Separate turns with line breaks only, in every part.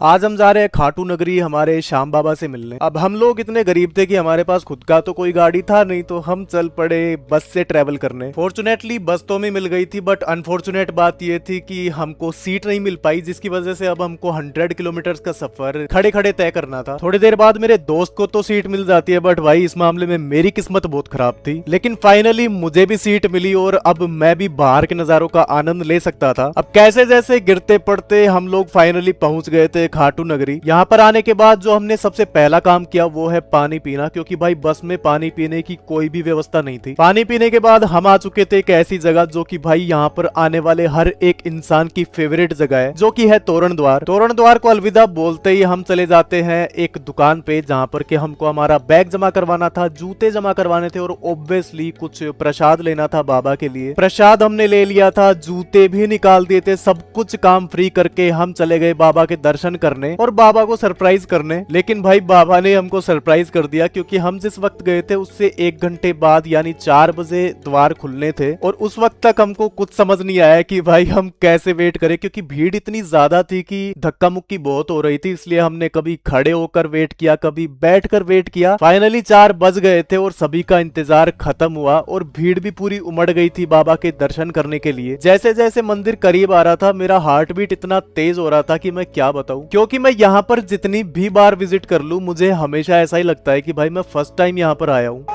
आज हम जा रहे हैं खाटू नगरी हमारे श्याम बाबा से मिलने। अब हम लोग इतने गरीब थे कि हमारे पास खुद का तो कोई गाड़ी था नहीं, तो हम चल पड़े बस से ट्रेवल करने। फॉर्चुनेटली बस तो हमें मिल गई थी, बट अनफॉर्चुनेट बात ये थी कि हमको सीट नहीं मिल पाई, जिसकी वजह से अब हमको 100 किलोमीटर का सफर खड़े खड़े तय करना था। थोड़ी देर बाद मेरे दोस्त को तो सीट मिल जाती है, बट भाई इस मामले में मेरी किस्मत बहुत खराब थी। लेकिन फाइनली मुझे भी सीट मिली और अब मैं भी बाहर के नजारों का आनंद ले सकता था। अब कैसे जैसे गिरते पड़ते हम लोग फाइनली पहुंच गए थे खाटू नगरी। यहाँ पर आने के बाद जो हमने सबसे पहला काम किया वो है पानी पीना, क्योंकि भाई बस में पानी पीने की कोई भी व्यवस्था नहीं थी। पानी पीने के बाद हम आ चुके थे एक ऐसी जगह जो कि भाई यहाँ पर आने वाले हर एक इंसान की फेवरेट जगह है, जो कि है तोरण द्वार। तोरण द्वार को अलविदा बोलते ही हम चले जाते हैं एक दुकान पे, जहाँ पर के हमको हमारा बैग जमा करवाना था, जूते जमा करवाने थे और ऑब्वियसली कुछ प्रसाद लेना था बाबा के लिए। प्रसाद हमने ले लिया था, जूते भी निकाल दिए थे, सब कुछ काम फ्री करके हम चले गए बाबा के दर्शन करने और बाबा को सरप्राइज करने। लेकिन भाई बाबा ने हमको सरप्राइज कर दिया, क्योंकि हम जिस वक्त गए थे उससे 1 घंटे बाद यानी 4 बजे द्वार खुलने थे और उस वक्त तक हमको कुछ समझ नहीं आया कि भाई हम कैसे वेट करें, क्योंकि भीड़ इतनी ज्यादा थी कि धक्का मुक्की बहुत हो रही थी। इसलिए हमने कभी खड़े होकर वेट किया, कभी बैठकर वेट किया। फाइनली 4 बज गए थे और सभी का इंतजार खत्म हुआ और भीड़ भी पूरी उमड़ गई थी बाबा के दर्शन करने के लिए। जैसे जैसे मंदिर करीब आ रहा था मेरा हार्ट बीट इतना तेज हो रहा था कि मैं क्या बताऊं, क्योंकि मैं यहाँ पर जितनी भी बार विजिट कर लूं मुझे हमेशा ऐसा ही लगता है कि भाई मैं फर्स्ट टाइम यहाँ पर आया हूँ।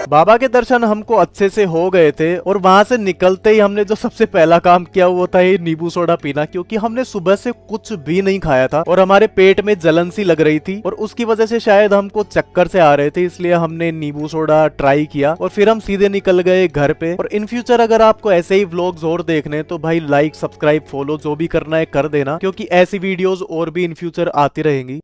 बाबा के दर्शन हमको अच्छे से हो गए थे और वहां से निकलते ही हमने जो सबसे पहला काम किया वो था ये नींबू सोडा पीना, क्योंकि हमने सुबह से कुछ भी नहीं खाया था और हमारे पेट में जलन सी लग रही थी और उसकी वजह से शायद हमको चक्कर से आ रहे थे। इसलिए हमने नींबू सोडा ट्राई किया और फिर हम सीधे निकल गए घर पे। और इन फ्यूचर अगर आपको ऐसे ही व्लॉग्स और देखने तो भाई लाइक सब्सक्राइब फॉलो जो भी करना है कर देना, क्योंकि ऐसी वीडियोस और भी इन फ्यूचर आती रहेंगी।